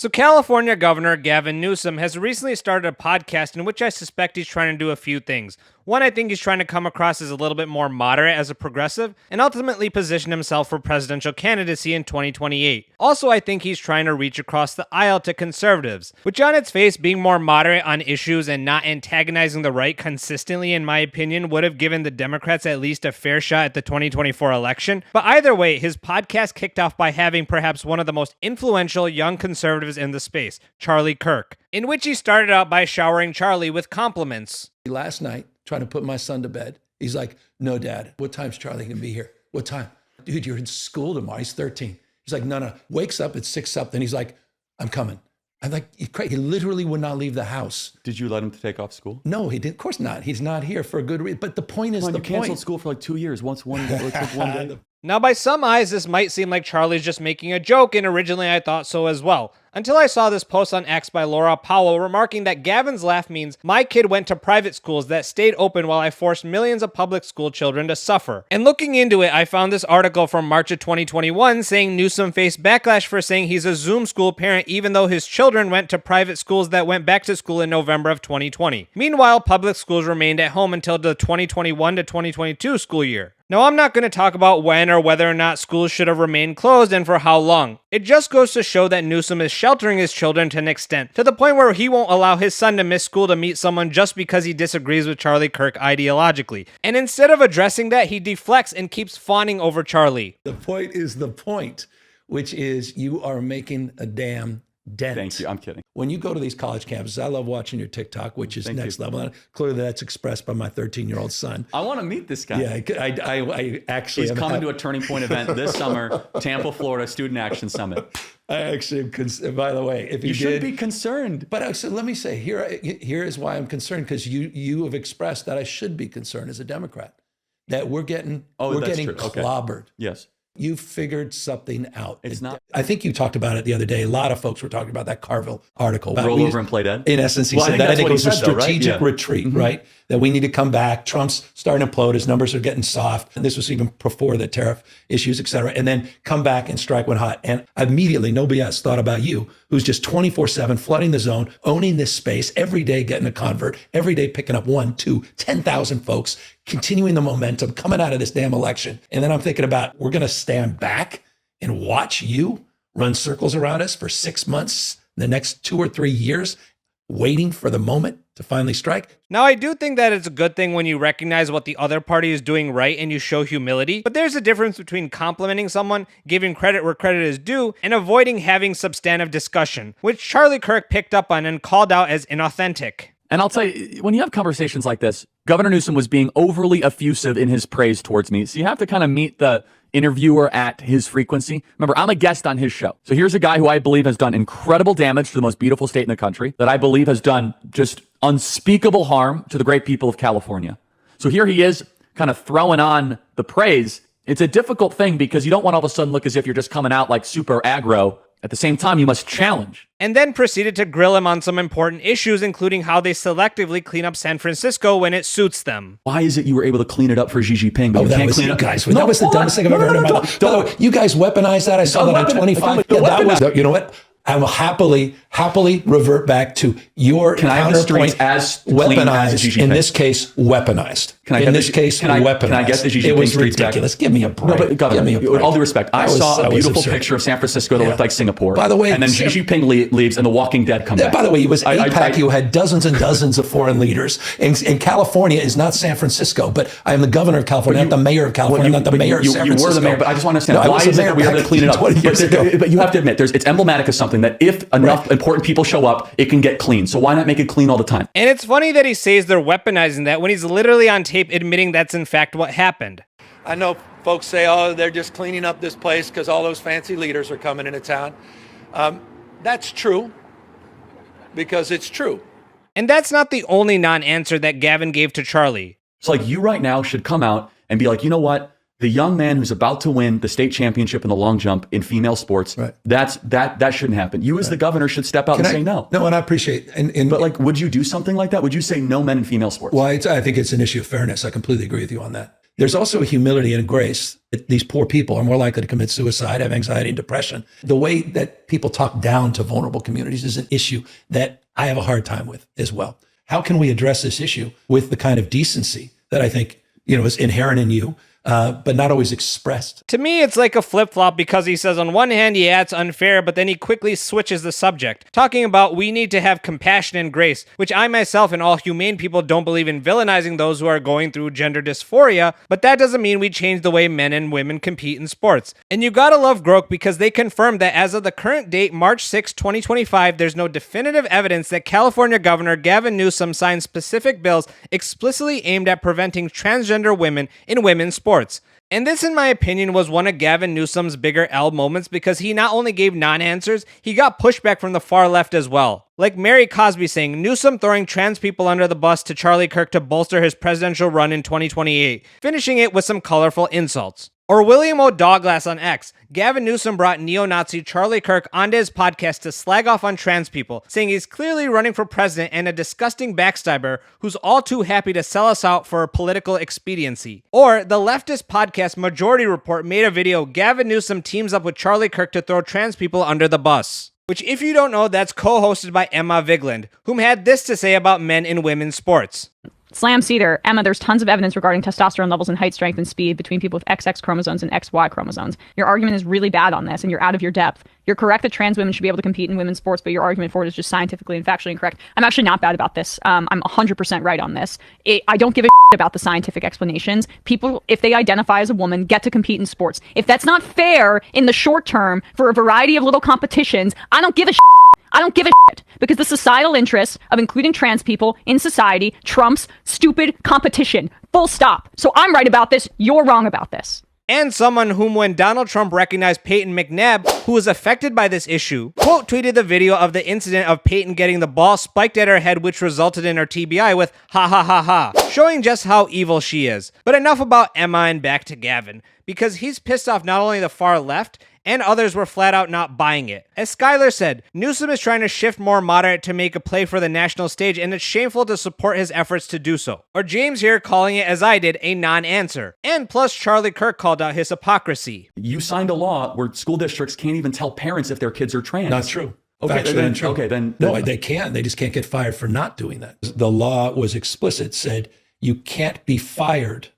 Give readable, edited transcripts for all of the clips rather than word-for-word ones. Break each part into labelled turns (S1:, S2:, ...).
S1: So California Governor Gavin Newsom has recently started a podcast in which I suspect he's trying to do a few things. One, I think he's trying to come across as a little bit more moderate as a progressive, and ultimately position himself for presidential candidacy in 2028. Also, I think he's trying to reach across the aisle to conservatives, which on its face, being more moderate on issues and not antagonizing the right consistently, in my opinion, would have given the Democrats at least a fair shot at the 2024 election. But either way, his podcast kicked off by having perhaps one of the most influential young conservatives in the space, Charlie Kirk, in which he started out by showering Charlie with compliments.
S2: Last night, trying to put my son to bed, he's like, "No, Dad, what time's Charlie gonna be here? What time?" "Dude, you're in school tomorrow." He's 13. He's like, no. Wakes up at 6 something. He's like, "I'm coming." I'm like, he literally would not leave the house.
S3: Did you let him take off school?
S2: No, he did. Of course not. He's not here for a good reason. But the point is,
S3: you canceled school for like 2 years. Once one day.
S1: Now, by some eyes, this might seem like Charlie's just making a joke, and originally I thought so as well. Until I saw this post on X by Laura Powell remarking that Gavin's laugh means my kid went to private schools that stayed open while I forced millions of public school children to suffer. And looking into it, I found this article from March of 2021 saying Newsom faced backlash for saying he's a Zoom school parent even though his children went to private schools that went back to school in November of 2020. Meanwhile, public schools remained at home until the 2021 to 2022 school year. Now, I'm not going to talk about when or whether or not schools should have remained closed and for how long. It just goes to show that Newsom is sheltering his children to an extent, to the point where he won't allow his son to miss school to meet someone just because he disagrees with Charlie Kirk ideologically. And instead of addressing that, he deflects and keeps fawning over Charlie.
S2: The point is the point, which is you are making a damn dent.
S3: Thank you. I'm kidding.
S2: When you go to these college campuses, I love watching your TikTok, which is next level. And clearly that's expressed by my 13-year-old son.
S3: I want to meet this guy.
S2: Yeah, I actually...
S3: He's coming to a Turning Point event this summer, Tampa, Florida, Student Action Summit.
S2: I actually am by the way, if
S3: you should be concerned.
S2: But so let me say, here is why I'm concerned, because you have expressed that I should be concerned as a Democrat, that we're getting clobbered.
S3: Okay. Yes.
S2: You figured something out.
S3: It's not.
S2: I think you talked about it the other day. A lot of folks were talking about that Carville article.
S3: Roll over and play dead.
S2: In essence, he said that. I think it was a strategic retreat, right? That we need to come back. Trump's starting to implode. His numbers are getting soft. And this was even before the tariff issues, et cetera. And then come back and strike when hot. And immediately, nobody else thought about you, who's just 24/7 flooding the zone, owning this space, every day getting a convert, every day picking up 1, 2, 10,000 folks, continuing the momentum, coming out of this damn election. And then I'm thinking about, we're going to stand back and watch you run circles around us for 6 months, the next 2 or 3 years, waiting for the moment to finally strike.
S1: Now, I do think that it's a good thing when you recognize what the other party is doing right and you show humility, but there's a difference between complimenting someone, giving credit where credit is due, and avoiding having substantive discussion, which Charlie Kirk picked up on and called out as inauthentic.
S4: And I'll tell you, when you have conversations like this, Governor Newsom was being overly effusive in his praise towards me. So you have to kind of meet the interviewer at his frequency. Remember, I'm a guest on his show. So here's a guy who I believe has done incredible damage to the most beautiful state in the country, that I believe has done just unspeakable harm to the great people of California. So here he is kind of throwing on the praise. It's a difficult thing because you don't want all of a sudden look as if you're just coming out like super aggro. At the same time, you must challenge.
S1: And then proceeded to grill him on some important issues, including how they selectively clean up San Francisco when it suits them.
S3: Why is it you were able to clean it up for Xi Jinping, but you can't clean it up?
S2: Guys, that was the dumbest thing I've ever heard in my life. By the way, you guys weaponized that. I saw that on 25. You know what? I will happily revert back to your counterpoint
S3: as
S2: weaponized. In this case, weaponized. Weaponized.
S3: Can I get the Xi Jinping
S2: It was
S3: streets
S2: ridiculous.
S3: back?
S2: Give me a break.
S3: No, but Governor, with all due respect, I saw a beautiful picture of San Francisco that looked like Singapore.
S2: By the way,
S3: and then Xi Jinping leaves and the Walking Dead come back.
S2: By the way, it was APAC. You had dozens and dozens of foreign leaders. And California is not San Francisco, but I am the governor of California, not the mayor of California, not the mayor of San Francisco.
S3: You were the mayor, but I just want to understand, why is it that we have to clean it up? But you have to admit, it's emblematic of something that if enough important people show up, it can get clean. So why not make it clean all the time?
S1: And it's funny that he says they're weaponizing that when he's literally on tape admitting that's in fact what happened.
S5: I know folks say, oh, they're just cleaning up this place because all those fancy leaders are coming into town. That's true, because it's true.
S1: And that's not the only non-answer that Gavin gave to Charlie.
S3: It's like you right now should come out and be like, you know what? The young man who's about to win the state championship in the long jump in female sports, that shouldn't happen. You as the governor should step out and say no.
S2: No, and I appreciate
S3: but like, would you do something like that? Would you say no men in female sports?
S2: Well, I think it's an issue of fairness. I completely agree with you on that. There's also a humility and a grace. These poor people are more likely to commit suicide, have anxiety and depression. The way that people talk down to vulnerable communities is an issue that I have a hard time with as well. How can we address this issue with the kind of decency that I think, is inherent in you, but not always expressed?
S1: To me, it's like a flip-flop because he says on one hand, yeah, it's unfair, but then he quickly switches the subject, talking about we need to have compassion and grace, which I myself and all humane people don't believe in villainizing those who are going through gender dysphoria, but that doesn't mean we change the way men and women compete in sports. And you gotta love Grok because they confirmed that as of the current date, March 6, 2025, there's no definitive evidence that California Governor Gavin Newsom signed specific bills explicitly aimed at preventing transgender women in women's sports. And this, in my opinion, was one of Gavin Newsom's bigger L moments because he not only gave non-answers, he got pushback from the far left as well. Like Mary Cosby saying, Newsom throwing trans people under the bus to Charlie Kirk to bolster his presidential run in 2028, finishing it with some colorful insults. Or William O. Douglas on X, Gavin Newsom brought neo-Nazi Charlie Kirk onto his podcast to slag off on trans people, saying he's clearly running for president and a disgusting backstabber who's all too happy to sell us out for political expediency. Or the leftist podcast Majority Report made a video Gavin Newsom teams up with Charlie Kirk to throw trans people under the bus. Which, if you don't know, that's co-hosted by Emma Vigeland, whom had this to say about men in women's sports.
S6: Slam Cedar, Emma, there's tons of evidence regarding testosterone levels in height, strength, and speed between people with XX chromosomes and XY chromosomes. Your argument is really bad on this, and you're out of your depth. You're correct that trans women should be able to compete in women's sports, but your argument for it is just scientifically and factually incorrect. I'm actually not bad about this. I'm 100% right on this. I don't give a about the scientific explanations. People, if they identify as a woman, get to compete in sports. If that's not fair in the short term for a variety of little competitions, I don't give a I don't give a shit because the societal interest of including trans people in society trumps stupid competition. Full stop. So I'm right about this. You're wrong about this.
S1: And someone whom, when Donald Trump recognized Peyton McNabb, who was affected by this issue, quote tweeted the video of the incident of Peyton getting the ball spiked at her head, which resulted in her TBI with ha ha ha ha, showing just how evil she is. But enough about Emma and back to Gavin, because he's pissed off not only the far left, and others were flat out not buying it. As Skylar said, Newsom is trying to shift more moderate to make a play for the national stage, and it's shameful to support his efforts to do so. Or James here calling it, as I did, a non-answer. And plus Charlie Kirk called out his hypocrisy.
S3: You signed a law where school districts can't even tell parents if their kids are trans.
S2: Not true.
S3: Okay, then, okay, then.
S2: No, they can. They just can't get fired for not doing that. The law was explicit, said you can't be fired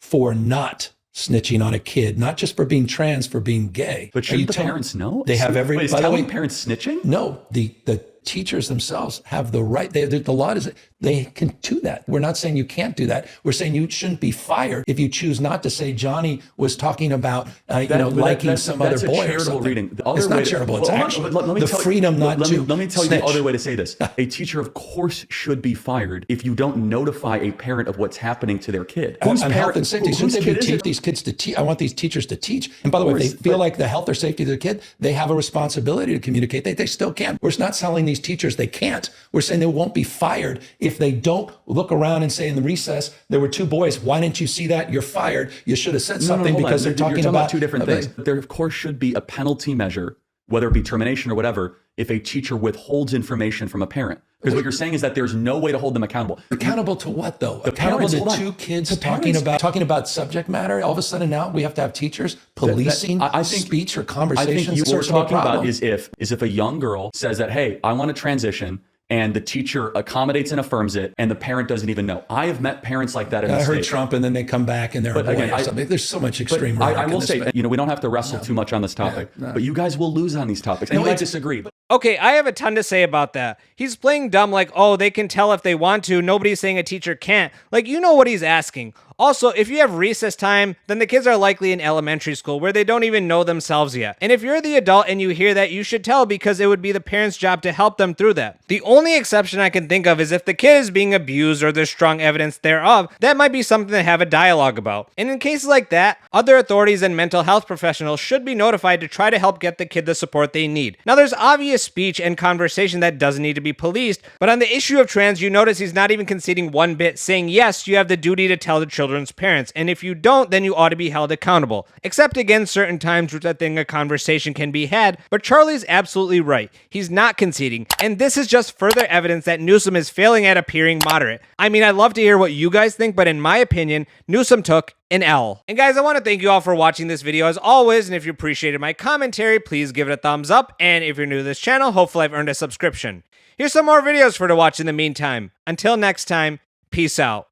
S2: for not snitching on a kid, not just for being trans, for being gay.
S3: But shouldn't the parents know?
S2: They have every.
S3: Wait, is telling parents snitching?
S2: No, the teachers themselves have the right. The law is they can do that. We're not saying you can't do that. We're saying you shouldn't be fired if you choose not to say Johnny was talking about liking some other boy or something.
S3: Reading.
S2: It's not charitable. It's actually the freedom not to.
S3: Let me tell you the other way to say this. A teacher, of course, should be fired if you don't notify a parent of what's happening to their kid.
S2: On health and safety, shouldn't they teach these kids to teach? I want these teachers to teach. And by the way, if they feel like the health or safety of their kid, they have a responsibility to communicate. They still can. We're not telling these teachers they can't. We're saying they won't be fired if they don't look around and say in the recess, there were two boys. Why didn't you see that? You're fired. You should have said something because they're talking about
S3: two different things. There, of course, should be a penalty measure, whether it be termination or whatever, if a teacher withholds information from a parent. Because what you're saying is that there's no way to hold them accountable.
S2: Accountable to what, though?
S3: The
S2: Accountable
S3: parents,
S2: to two kids talking about subject matter. All of a sudden now we have to have teachers policing
S3: I think,
S2: speech or conversations.
S3: I think what we're talking about is if a young girl says that, hey, I want to transition, and the teacher accommodates and affirms it, and the parent doesn't even know. I have met parents like that in the
S2: I heard
S3: state.
S2: Trump, and then they come back and they're a boy or something. There's so much extreme rhetoric.
S3: I will say, we don't have to wrestle too much on this topic, but you guys will lose on these topics, and you might disagree.
S1: Okay, I have a ton to say about that. He's playing dumb like, oh, they can tell if they want to. Nobody's saying a teacher can't. Like, you know what he's asking. Also, if you have recess time, then the kids are likely in elementary school where they don't even know themselves yet. And if you're the adult and you hear that, you should tell because it would be the parent's job to help them through that. The only exception I can think of is if the kid is being abused or there's strong evidence thereof, that might be something to have a dialogue about. And in cases like that, other authorities and mental health professionals should be notified to try to help get the kid the support they need. Now, there's obvious a speech and conversation that doesn't need to be policed. But on the issue of trans, you notice he's not even conceding one bit, saying, yes, you have the duty to tell the children's parents, and if you don't, then you ought to be held accountable. Except again, certain times which I think a conversation can be had, but Charlie's absolutely right. He's not conceding, and this is just further evidence that Newsom is failing at appearing moderate. I mean, I'd love to hear what you guys think, but in my opinion, Newsom took an L. And guys, I want to thank you all for watching this video as always, and if you appreciated my commentary, please give it a thumbs up, and if you're new to this channel, hopefully I've earned a subscription. Here's some more videos for to watch in the meantime. Until next time, peace out.